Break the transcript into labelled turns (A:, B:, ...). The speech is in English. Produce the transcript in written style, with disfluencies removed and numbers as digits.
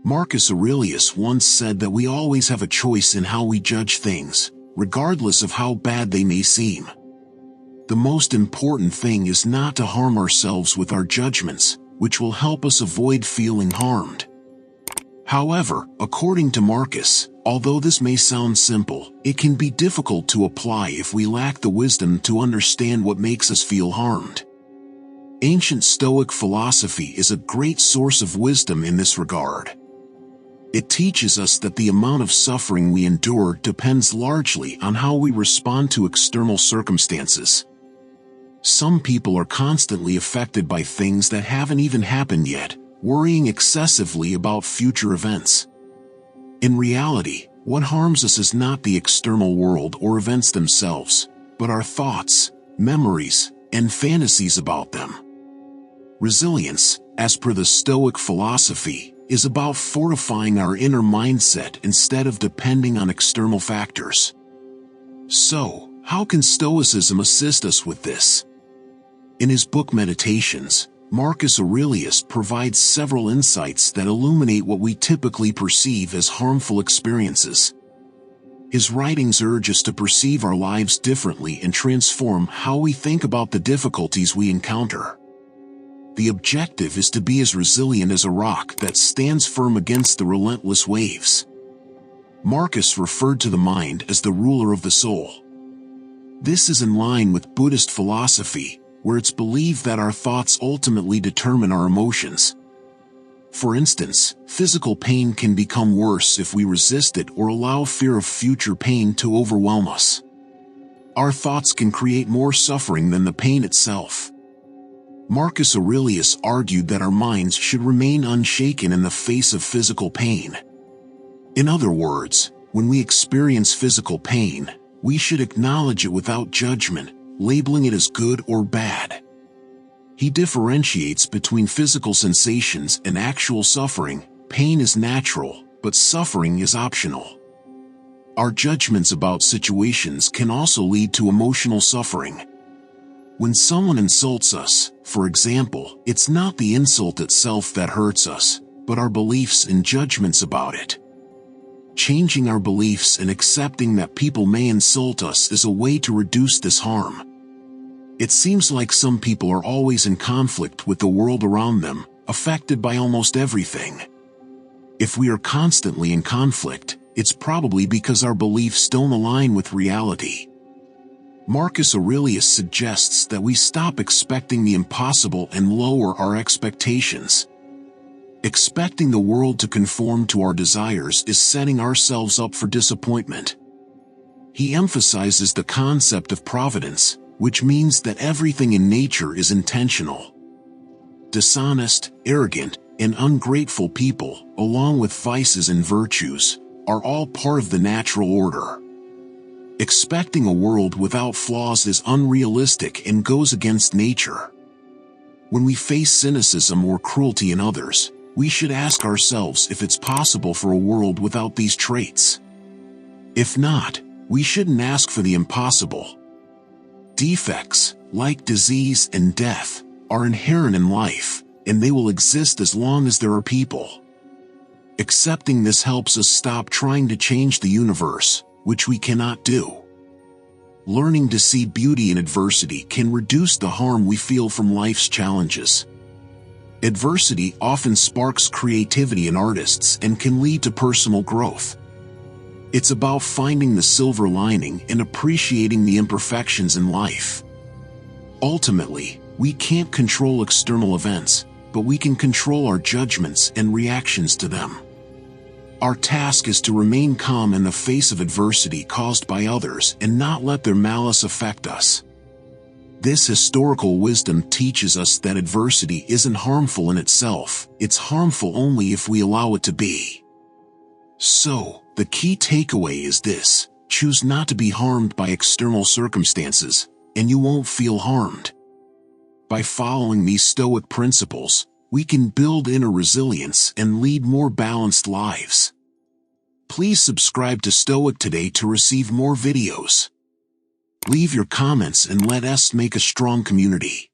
A: Marcus Aurelius once said that we always have a choice in how we judge things, regardless of how bad they may seem. The most important thing is not to harm ourselves with our judgments, which will help us avoid feeling harmed. However, according to Marcus, although this may sound simple, it can be difficult to apply if we lack the wisdom to understand what makes us feel harmed. Ancient Stoic philosophy is a great source of wisdom in this regard. It teaches us that the amount of suffering we endure depends largely on how we respond to external circumstances. Some people are constantly affected by things that haven't even happened yet, worrying excessively about future events. In reality, what harms us is not the external world or events themselves, but our thoughts, memories, and fantasies about them. Resilience, as per the Stoic philosophy, is about fortifying our inner mindset instead of depending on external factors. So, how can Stoicism assist us with this? In his book Meditations, Marcus Aurelius provides several insights that illuminate what we typically perceive as harmful experiences. His writings urge us to perceive our lives differently and transform how we think about the difficulties we encounter. The objective is to be as resilient as a rock that stands firm against the relentless waves. Marcus referred to the mind as the ruler of the soul. This is in line with Buddhist philosophy, where it's believed that our thoughts ultimately determine our emotions. For instance, physical pain can become worse if we resist it or allow fear of future pain to overwhelm us. Our thoughts can create more suffering than the pain itself. Marcus Aurelius argued that our minds should remain unshaken in the face of physical pain. In other words, when we experience physical pain, we should acknowledge it without judgment, labeling it as good or bad. He differentiates between physical sensations and actual suffering. Pain is natural, but suffering is optional. Our judgments about situations can also lead to emotional suffering. When someone insults us, for example, it's not the insult itself that hurts us, but our beliefs and judgments about it. Changing our beliefs and accepting that people may insult us is a way to reduce this harm. It seems like some people are always in conflict with the world around them, affected by almost everything. If we are constantly in conflict, it's probably because our beliefs don't align with reality. Marcus Aurelius suggests that we stop expecting the impossible and lower our expectations. Expecting the world to conform to our desires is setting ourselves up for disappointment. He emphasizes the concept of providence, which means that everything in nature is intentional. Dishonest, arrogant, and ungrateful people, along with vices and virtues, are all part of the natural order. Expecting a world without flaws is unrealistic and goes against nature. When we face cynicism or cruelty in others, we should ask ourselves if it's possible for a world without these traits. If not, we shouldn't ask for the impossible. Defects, like disease and death, are inherent in life, and they will exist as long as there are people. Accepting this helps us stop trying to change the universe, which we cannot do. Learning to see beauty in adversity can reduce the harm we feel from life's challenges. Adversity often sparks creativity in artists and can lead to personal growth. It's about finding the silver lining and appreciating the imperfections in life. Ultimately, we can't control external events, but we can control our judgments and reactions to them. Our task is to remain calm in the face of adversity caused by others and not let their malice affect us. This historical wisdom teaches us that adversity isn't harmful in itself, it's harmful only if we allow it to be. So, the key takeaway is this: choose not to be harmed by external circumstances, and you won't feel harmed. By following these Stoic principles, we can build inner resilience and lead more balanced lives. Please subscribe to Stoic today to receive more videos. Leave your comments and let us make a strong community.